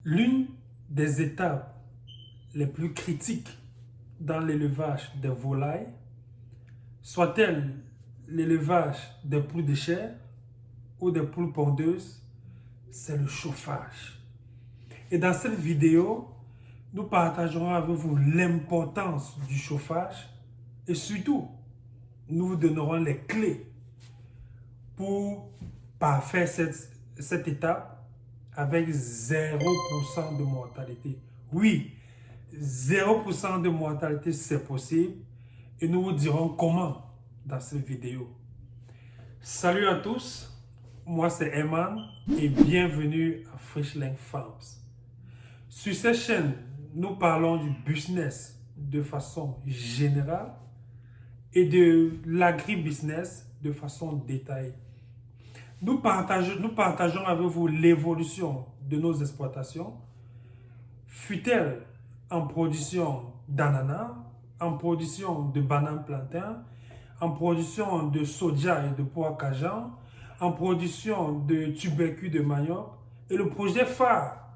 L'une des étapes les plus critiques dans l'élevage des volailles, soit-elle l'élevage des poules de chair ou des poules pondeuses, c'est le chauffage. Et dans cette vidéo, nous partagerons avec vous l'importance du chauffage et surtout, nous vous donnerons les clés pour parfaire cette étape avec 0% de mortalité. Oui, 0% de mortalité, c'est possible et nous vous dirons comment dans cette vidéo. Salut à tous, moi c'est Eman et bienvenue à Frischling Farms. Sur cette chaîne, nous parlons du business de façon générale et de l'agribusiness de façon détaillée. Nous partageons avec vous l'évolution de nos exploitations, fut-elle en production d'ananas, en production de bananes plantains, en production de soja et de pois cajan, en production de tubercules de manioc, et le projet phare,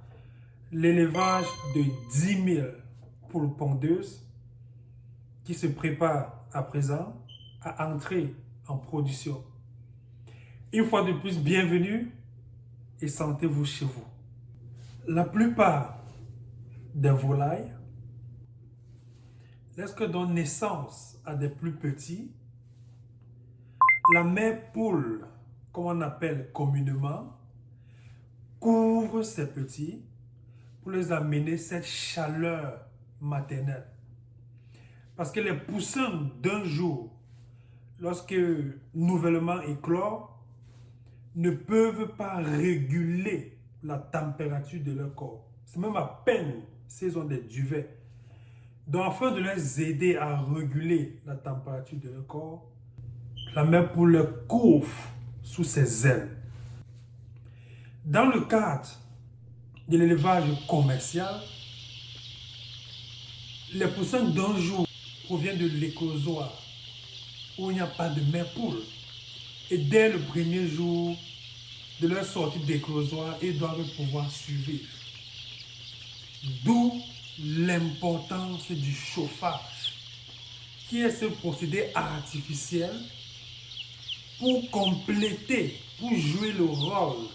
l'élevage de 10 000 poules pondeuses qui se prépare à présent à entrer en production. Une fois de plus, bienvenue et sentez-vous chez vous. La plupart des volailles, lorsque donnent naissance à des plus petits, la mère poule, comme on appelle communément, couvre ses petits pour les amener cette chaleur maternelle. Parce que les poussins d'un jour, lorsque nouvellement éclore, ne peuvent pas réguler la température de leur corps. C'est même à peine s'ils ont des duvets. Donc, afin de les aider à réguler la température de leur corps, la mère poule les couvre sous ses ailes. Dans le cadre de l'élevage commercial, les poussins d'un jour proviennent de l'éclosoire où il n'y a pas de mère poule. Et dès le premier jour de leur sortie d'éclosoire, ils doivent pouvoir survivre. D'où l'importance du chauffage, qui est ce procédé artificiel pour compléter, pour jouer le rôle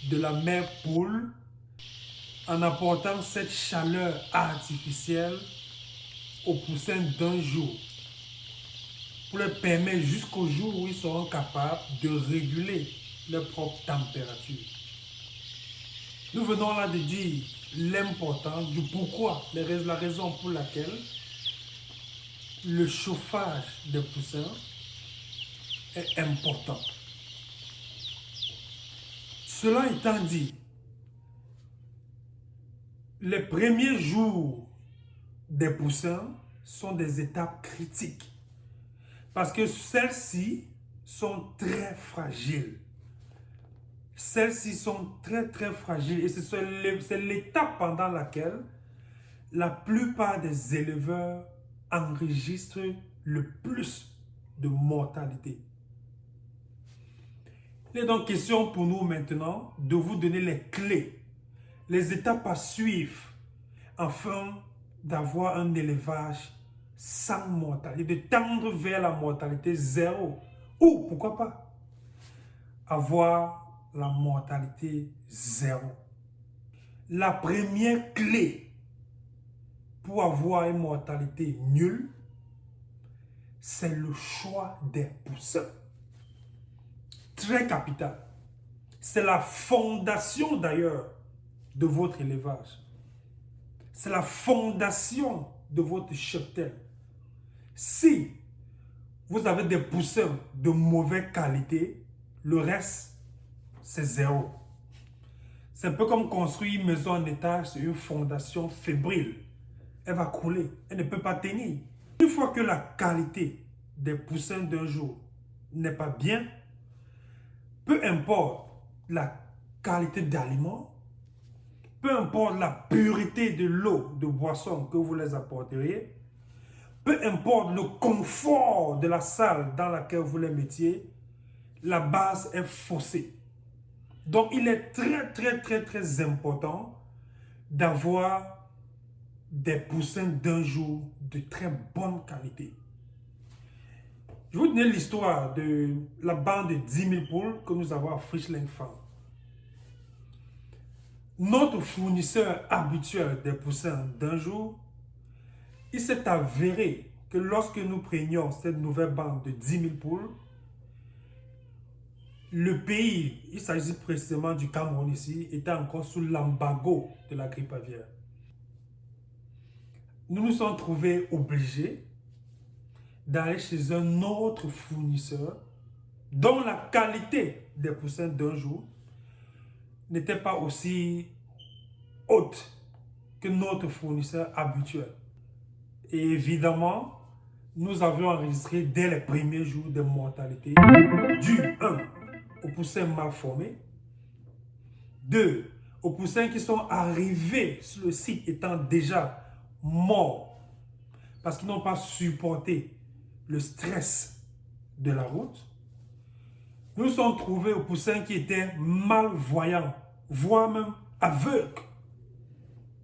de la mère poule en apportant cette chaleur artificielle aux poussins d'un jour pour leur permettre jusqu'au jour où ils seront capables de réguler leur propre température. Nous venons là de dire l'importance du pourquoi, la raison pour laquelle le chauffage des poussins est important. Cela étant dit, les premiers jours des poussins sont des étapes critiques parce que celles-ci sont très fragiles. Celles-ci sont très fragiles et c'est l'étape pendant laquelle la plupart des éleveurs enregistrent le plus de mortalité. Il est donc question pour nous maintenant de vous donner les clés, les étapes à suivre afin d'avoir un élevage sans mortalité, de tendre vers la mortalité zéro ou pourquoi pas avoir la mortalité zéro. La première clé pour avoir une mortalité nulle, c'est le choix des poussins. Très capital. C'est la fondation d'ailleurs de votre élevage. C'est la fondation de votre cheptel. Si vous avez des poussins de mauvaise qualité, le reste, c'est zéro. C'est un peu comme construire une maison en étage sur une fondation fébrile. Elle va couler, elle ne peut pas tenir. Une fois que la qualité des poussins d'un jour n'est pas bien, peu importe la qualité d'aliments, peu importe la pureté de l'eau de boisson que vous les apporteriez, peu importe le confort de la salle dans laquelle vous les mettiez, la base est faussée. Donc, il est très important d'avoir des poussins d'un jour de très bonne qualité. Je vais vous donner l'histoire de la bande de 10 000 poules que nous avons à Frischling Farm. Notre fournisseur habituel des poussins d'un jour, il s'est avéré que lorsque nous prenions cette nouvelle bande de 10 000 poules, le pays, il s'agit précisément du Cameroun ici, était encore sous l'embargo de la grippe aviaire. Nous nous sommes trouvés obligés d'aller chez un autre fournisseur dont la qualité des poussins d'un jour n'était pas aussi haute que notre fournisseur habituel. Et évidemment, nous avions enregistré dès les premiers jours des mortalités dues 1 aux poussins mal formés, 2 aux poussins qui sont arrivés sur le site étant déjà morts parce qu'ils n'ont pas supporté le stress de la route. Nous sommes trouvés aux poussins qui étaient malvoyants, voire même aveugles.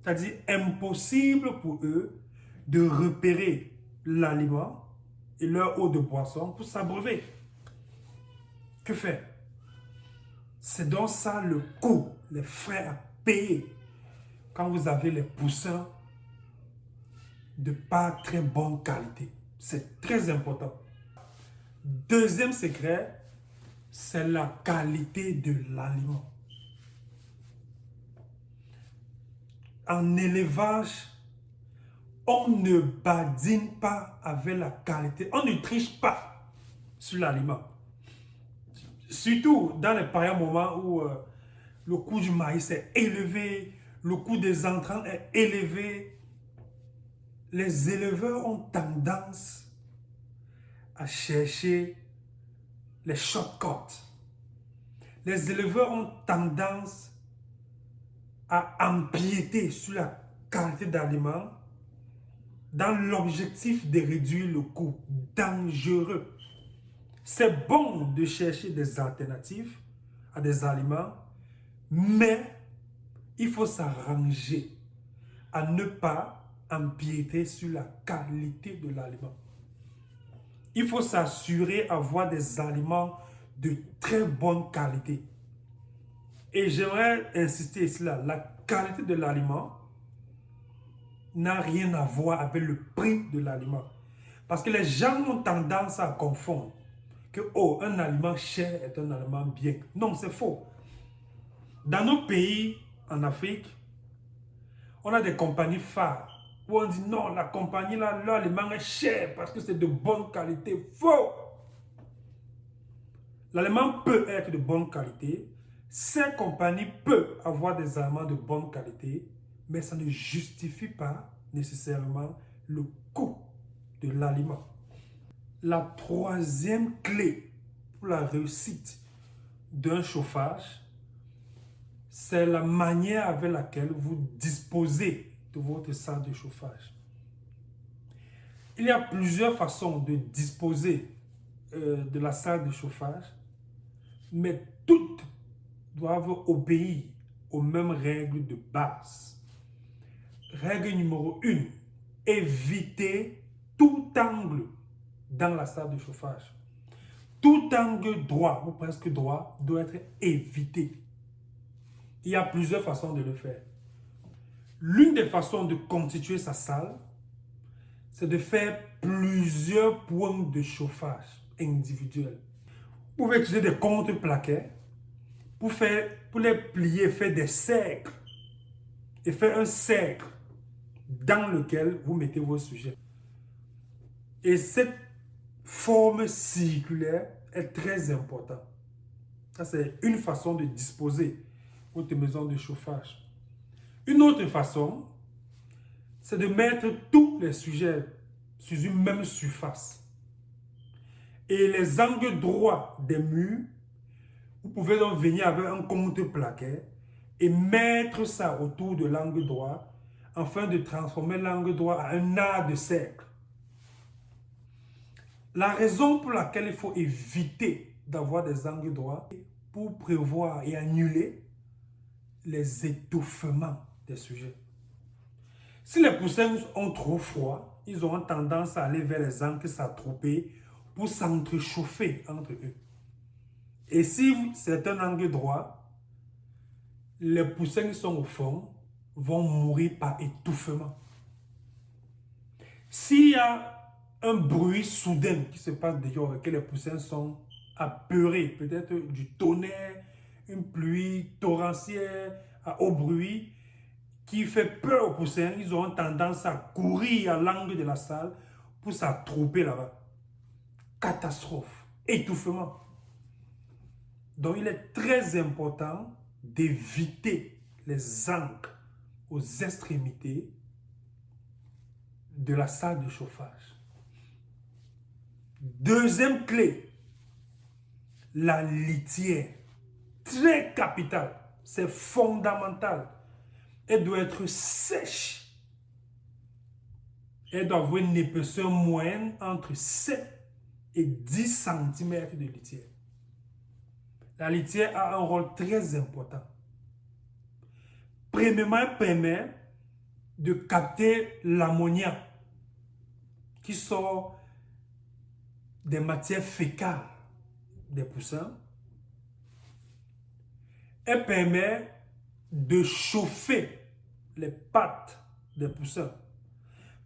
C'est-à-dire impossible pour eux de repérer l'aliment et leur eau de boisson pour s'abreuver. Que faire? C'est donc ça le coût, les frais à payer quand vous avez les poussins de pas très bonne qualité. C'est très important. Deuxième secret, c'est la qualité de l'aliment. En élevage, on ne badine pas avec la qualité. On ne triche pas sur l'aliment. Surtout dans les pareils moments où le coût du maïs est élevé, le coût des entrants est élevé. Les éleveurs ont tendance à chercher les shortcuts. Les éleveurs ont tendance à empiéter sur la qualité d'aliments dans l'objectif de réduire le coût. Dangereux. C'est bon de chercher des alternatives à des aliments, mais il faut s'arranger à ne pas empiéter sur la qualité de l'aliment. Il faut s'assurer d'avoir des aliments de très bonne qualité. Et j'aimerais insister ici là, la qualité de l'aliment n'a rien à voir avec le prix de l'aliment. Parce que les gens ont tendance à confondre que un aliment cher est un aliment bien. Non, c'est faux. Dans nos pays en Afrique, on a des compagnies phares où on dit non, la compagnie là, l'aliment est cher parce que c'est de bonne qualité. Faux! L'aliment peut être de bonne qualité. Ces compagnies peuvent avoir des aliments de bonne qualité, mais ça ne justifie pas nécessairement le coût de l'aliment. La troisième clé pour la réussite d'un chauffage, c'est la manière avec laquelle vous disposez de votre salle de chauffage. Il y a plusieurs façons de disposer de la salle de chauffage, mais toutes doivent obéir aux mêmes règles de base. Règle numéro 1, évitez tout angle dans la salle de chauffage. Tout angle droit ou presque droit doit être évité. Il y a plusieurs façons de le faire. L'une des façons de constituer sa salle, c'est de faire plusieurs points de chauffage individuels. Vous pouvez utiliser des contre-plaquets pour les plier, faire des cercles et faire un cercle dans lequel vous mettez vos sujets. Et cette forme circulaire est très importante. Ça, c'est une façon de disposer votre maison de chauffage. Une autre façon, c'est de mettre tous les sujets sur une même surface. Et les angles droits des murs, vous pouvez donc venir avec un contre-plaquet et mettre ça autour de l'angle droit afin de transformer l'angle droit en un art de cercle. La raison pour laquelle il faut éviter d'avoir des angles droits pour prévoir et annuler les étouffements des sujets. Si les poussins ont trop froid, ils auront tendance à aller vers les ancres s'attrouper pour s'entrechauffer entre eux. Et si c'est un angle droit, les poussins qui sont au fond vont mourir par étouffement. S'il y a un bruit soudain qui se passe dehors et que les poussins sont apeurés, peut-être du tonnerre, une pluie torrentielle à haut bruit qui fait peur aux poussins, ils auront tendance à courir à l'angle de la salle pour s'attrouper là-bas. Catastrophe, étouffement. Donc il est très important d'éviter les ancres aux extrémités de la salle de chauffage. Deuxième clé, la litière. Très capitale, c'est fondamental. Elle doit être sèche. Elle doit avoir une épaisseur moyenne entre 7 et 10 cm de litière. La litière a un rôle très important. Premièrement, elle permet de capter l'ammoniac qui sort des matières fécales des poussins. Elle permet de chauffer les pattes des poussins.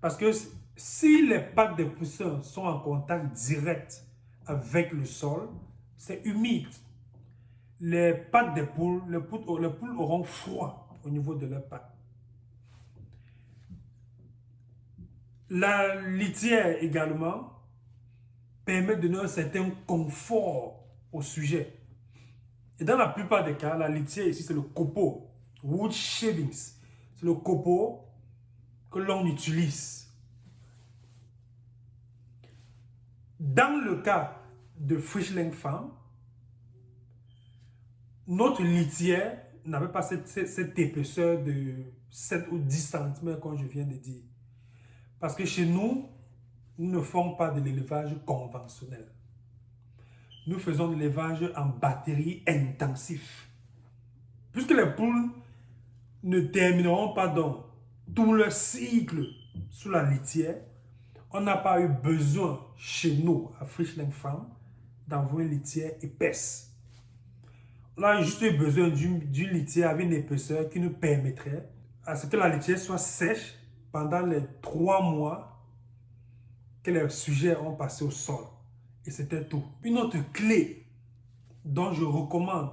Parce que si les pattes des poussins sont en contact direct avec le sol, c'est humide. Les pattes des poules, les poules auront froid au niveau de leurs pattes. La litière également permet de donner un certain confort au sujet. Et dans la plupart des cas, la litière ici, c'est le copeau, wood shavings. C'est le copeau que l'on utilise. Dans le cas de Frischling Farm, notre litière n'avait pas cette épaisseur de 7 ou 10 cm comme je viens de dire. Parce que chez nous, nous ne faisons pas de l'élevage conventionnel. Nous faisons de l'élevage en batterie intensif. Puisque les poules ne termineront pas donc tout leur cycle sous la litière, on n'a pas eu besoin chez nous, à Frischling Farm, d'avoir une litière épaisse. On a juste eu besoin d'une litière avec une épaisseur qui nous permettrait à ce que la litière soit sèche pendant les 3 mois que les sujets ont passé au sol. Et c'était tout. Une autre clé dont je recommande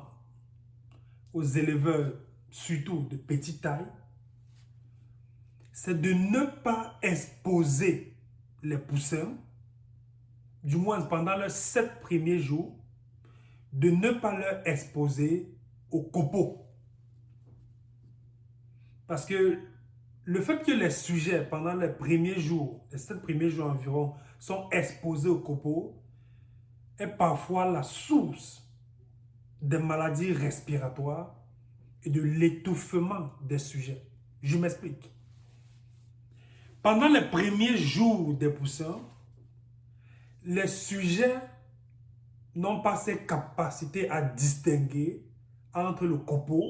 aux éleveurs, surtout de petite taille, c'est de ne pas exposer les poussins, du moins pendant leurs 7 premiers jours, de ne pas leur exposer au copeau. Parce que le fait que les sujets, pendant les premiers jours, les 7 premiers jours environ, sont exposés au copeau, est parfois la source des maladies respiratoires et de l'étouffement des sujets. Je m'explique. Pendant les premiers jours des poussins, les sujets n'ont pas cette capacité à distinguer entre le copeau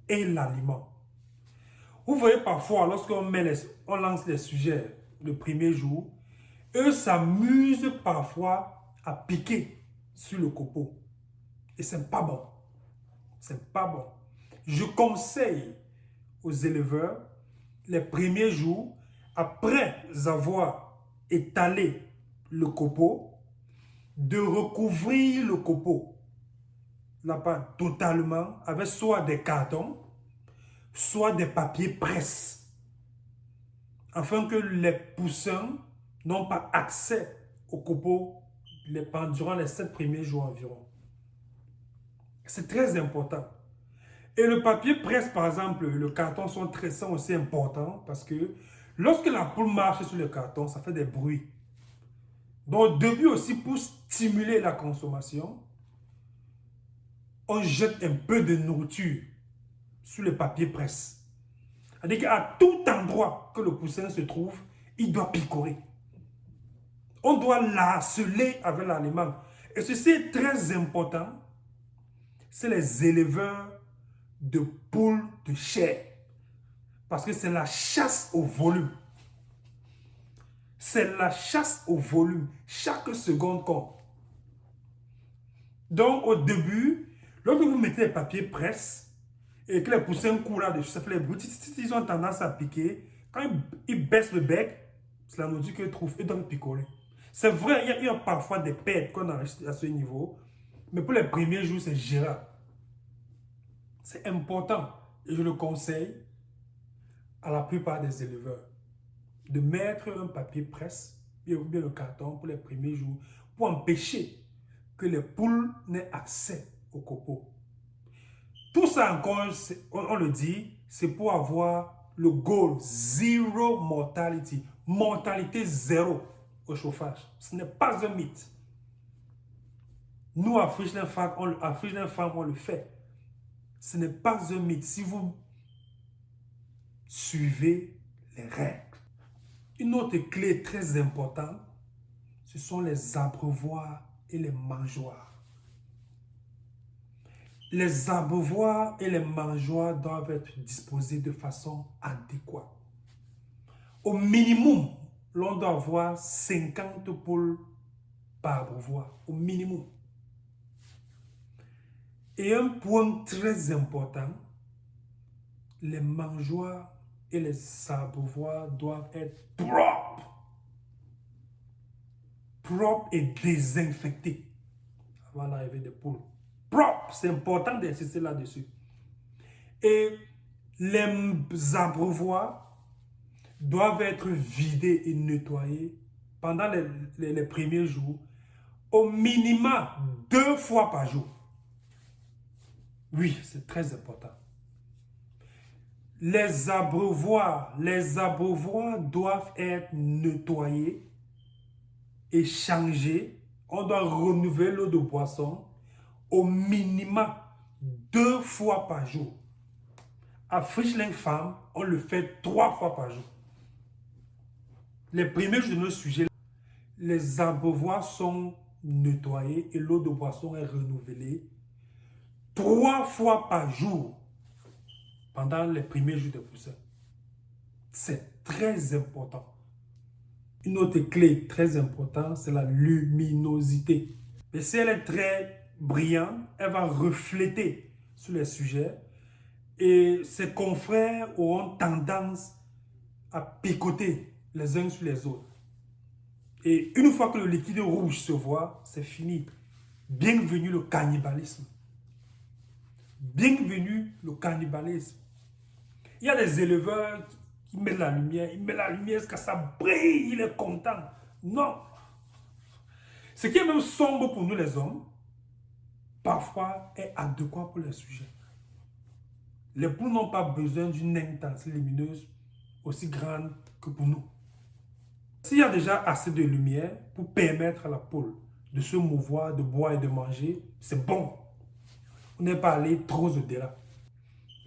et l'aliment. Vous voyez parfois, lorsqu'on lance les sujets le premier jour, eux s'amusent parfois à piquer sur le copeau. Et c'est pas bon. C'est pas bon. Je conseille aux éleveurs, les premiers jours, après avoir étalé le copeau, de recouvrir le copeau là-bas totalement avec soit des cartons, soit des papiers presse, afin que les poussins n'ont pas accès au copeau durant les 7 premiers jours environ. C'est très important. Et le papier presse, par exemple, le carton sont aussi importants parce que lorsque la poule marche sur le carton, ça fait des bruits. Donc, au début aussi, pour stimuler la consommation, on jette un peu de nourriture sur le papier presse. C'est-à-dire qu'à tout endroit que le poussin se trouve, il doit picorer. On doit l'harceler avec l'aliment. Et ceci est très important. C'est les éleveurs de poules de chair. Parce que c'est la chasse au volume. C'est la chasse au volume. Chaque seconde compte. Donc, au début, lorsque vous mettez les papiers presse et que les poussins courent là-dessus, ça fait les bruits, ils ont tendance à piquer. Quand ils baissent le bec, c'est la nourriture qu'ils trouvent, ils doivent picorer. C'est vrai, il y a parfois des pertes qu'on a à ce niveau, mais pour les premiers jours, c'est gérable. C'est important et je le conseille à la plupart des éleveurs de mettre un papier presse ou bien le carton pour les premiers jours pour empêcher que les poules n'aient accès au copeaux. Tout ça encore, on le dit, c'est pour avoir le goal zero mortality, mortalité zéro au chauffage. Ce n'est pas un mythe. Nous, à Frischling Farm, on le fait. Ce n'est pas un mythe si vous suivez les règles. Une autre clé très importante, ce sont les abreuvoirs et les mangeoires. Les abreuvoirs et les mangeoires doivent être disposés de façon adéquate. Au minimum, l'on doit avoir 50 poules par abreuvoir. Au minimum. Et un point très important, les mangeoires et les abreuvoirs doivent être propres. Propres et désinfectés avant l'arrivée des poules. Propre, c'est important d'insister là-dessus. Et les abreuvoirs doivent être vidés et nettoyés pendant les premiers jours, au minimum 2 fois par jour. Oui, c'est très important. Les abreuvoirs doivent être nettoyés et changés. On doit renouveler l'eau de boisson au minimum 2 fois par jour. À Frischling Farm, on le fait 3 fois par jour. Les premiers jours de notre sujet, les abreuvoirs sont nettoyés et l'eau de boisson est renouvelée 3 fois par jour pendant les premiers jours de poussins. C'est très important. Une autre clé très importante, c'est la luminosité. Et si elle est très brillante, elle va refléter sur les sujets et ses confrères auront tendance à picoter les uns sur les autres. Et une fois que le liquide rouge se voit, c'est fini. Bienvenue le cannibalisme. Bienvenue le cannibalisme. Il y a des éleveurs qui mettent la lumière, ils mettent la lumière jusqu'à ça brille, il est content. Non. Ce qui est même sombre pour nous les hommes, parfois est adéquat pour les sujets. Les poules n'ont pas besoin d'une intensité lumineuse aussi grande que pour nous. S'il y a déjà assez de lumière pour permettre à la poule de se mouvoir, de boire et de manger, c'est bon. On n'est pas allé trop au-delà.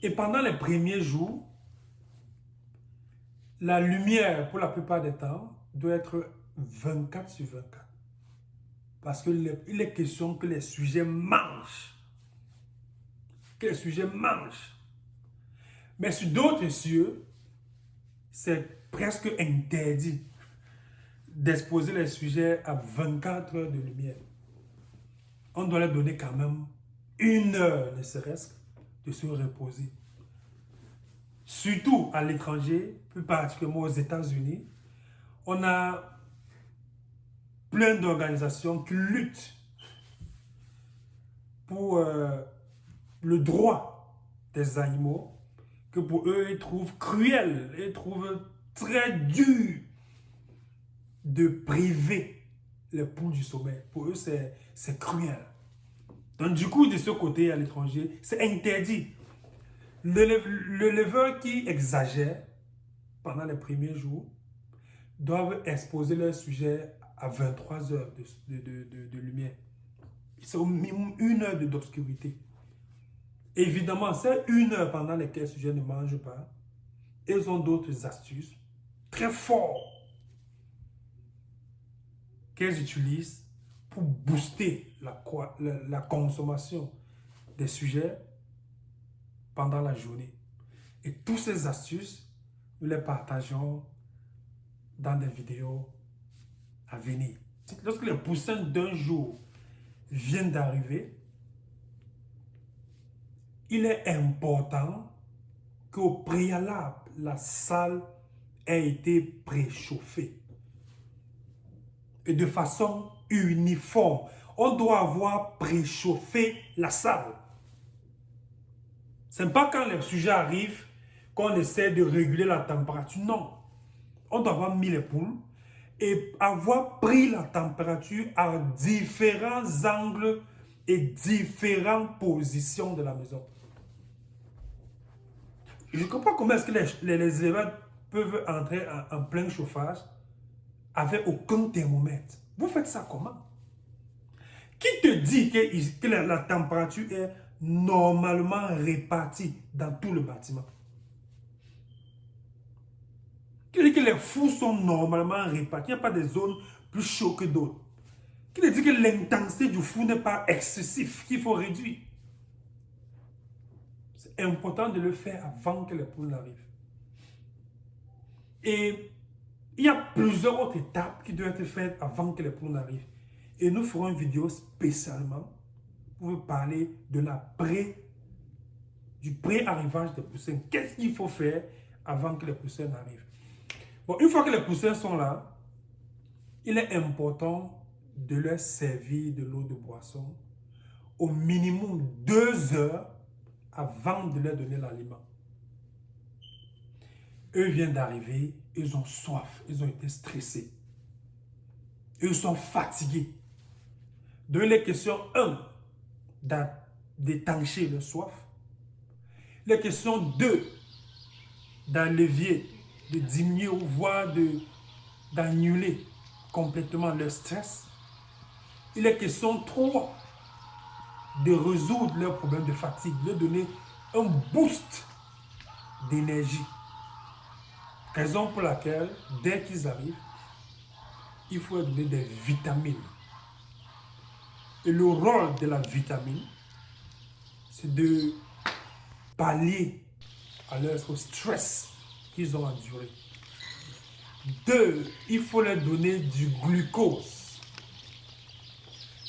Et pendant les premiers jours, la lumière, pour la plupart des temps, doit être 24 sur 24. Parce qu'il est question que les sujets mangent. Que les sujets mangent. Mais sur d'autres cieux, c'est presque interdit d'exposer les sujets à 24 heures de lumière. On doit leur donner quand même 1 heure, ne serait-ce, de se reposer. Surtout à l'étranger, plus particulièrement aux États-Unis, on a plein d'organisations qui luttent pour le droit des animaux, que pour eux, ils trouvent cruel, ils trouvent très dur de priver les poules du sommeil. Pour eux, c'est cruel. Donc du coup, de ce côté, à l'étranger, c'est interdit. L'éleveur qui exagère pendant les premiers jours doivent exposer leur sujet à 23 heures de lumière. C'est au minimum 1 heure d'obscurité. Évidemment, c'est 1 heure pendant laquelle le sujet ne mange pas. Ils ont d'autres astuces très fortes qu'elles utilisent pour booster la consommation des sujets pendant la journée. Et toutes ces astuces nous les partageons dans des vidéos à venir. Lorsque les poussins d'un jour viennent d'arriver, il est important qu'au préalable, la salle ait été préchauffée. Et de façon uniforme. On doit avoir préchauffé la salle. Ce n'est pas quand les sujets arrivent qu'on essaie de réguler la température. Non. On doit avoir mis les poules et avoir pris la température à différents angles et différentes positions de la maison. Je ne comprends pas comment est-ce que les élèves peuvent entrer en plein chauffage avec aucun thermomètre. Vous faites ça comment? Qui te dit que la température est normalement répartie dans tout le bâtiment? Qui dit que les fours sont normalement répartis? Il n'y a pas de zones plus chaudes que d'autres. Qui dit que l'intensité du four n'est pas excessive, qu'il faut réduire? C'est important de le faire avant que les poules n'arrivent. Et il y a plusieurs autres étapes qui doivent être faites avant que les poules n'arrivent. Et nous ferons une vidéo spécialement pour vous parler de du pré-arrivage des poussins. Qu'est-ce qu'il faut faire avant que les poussins n'arrivent? Bon, une fois que les poussins sont là, il est important de leur servir de l'eau de boisson au minimum 2 heures avant de leur donner l'aliment. Eux viennent d'arriver, ils ont soif, ils ont été stressés. Ils sont fatigués. Donc, les questions 1, d'étancher leur soif. Les questions 2, d'enlever, de diminuer ou voire d'annuler complètement leur stress. Il est question 3, de résoudre leurs problèmes de fatigue, de leur donner un boost d'énergie. Raison pour laquelle, dès qu'ils arrivent, il faut leur donner des vitamines. Et le rôle de la vitamine, c'est de pallier au stress qu'ils ont enduré. 2, il faut leur donner du glucose.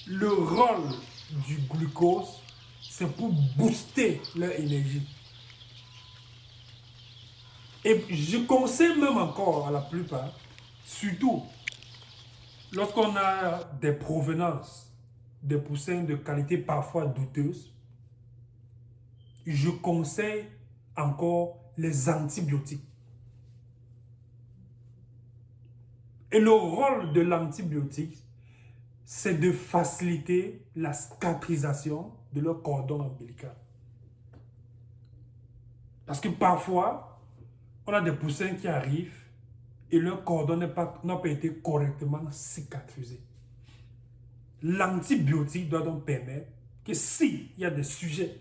Le rôle du glucose, c'est pour booster leur énergie. Et je conseille même encore à la plupart, surtout lorsqu'on a des provenances, des poussins de qualité parfois douteuse, je conseille encore les antibiotiques. Et le rôle de l'antibiotique, c'est de faciliter la cicatrisation de leur cordon ombilical. Parce que parfois, on a des poussins qui arrivent et leur cordon n'a pas été correctement cicatrisé. L'antibiotique doit donc permettre que s'il y a des sujets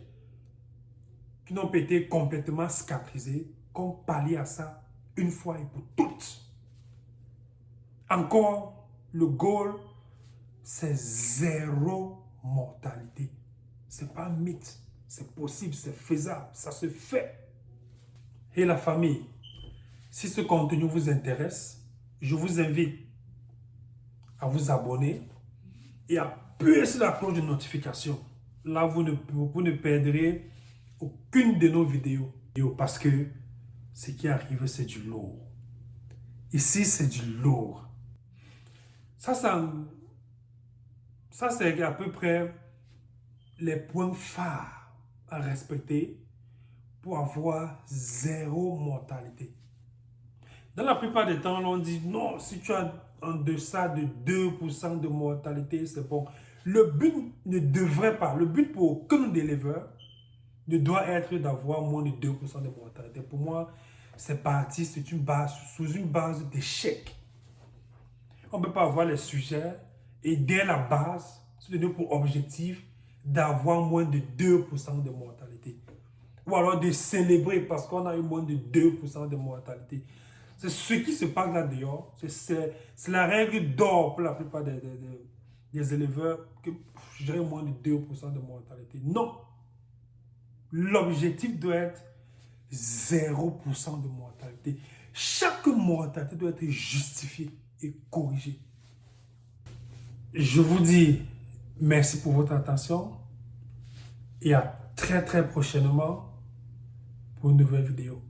qui n'ont pas été complètement cicatrisés, qu'on pallie à ça une fois et pour toutes. Encore, le goal, c'est 0 mortalité. Ce n'est pas un mythe, c'est possible, c'est faisable, ça se fait. Et la famille, si ce contenu vous intéresse, je vous invite à vous abonner et à appuyer sur la cloche de notification. Là, vous ne perdrez aucune de nos vidéos. Parce que ce qui arrive, c'est du lourd. Ici, c'est du lourd. Ça c'est à peu près les points phares à respecter pour avoir 0 mortalité. Dans la plupart des temps, on dit non, si tu as en deçà de 2% de mortalité, c'est bon. Le but ne devrait pas, le but pour aucun éleveur ne doit être d'avoir moins de 2% de mortalité. Pour moi, c'est parti sous une base d'échec. On ne peut pas avoir les sujets et dès la base, se donner pour objectif d'avoir moins de 2% de mortalité. Ou alors de célébrer parce qu'on a eu moins de 2% de mortalité. C'est ce qui se passe là dehors. C'est la règle d'or pour la plupart des éleveurs que j'ai moins de 2% de mortalité. Non. L'objectif doit être 0% de mortalité. Chaque mortalité doit être justifiée et corrigée. Je vous dis merci pour votre attention et à très prochainement pour une nouvelle vidéo.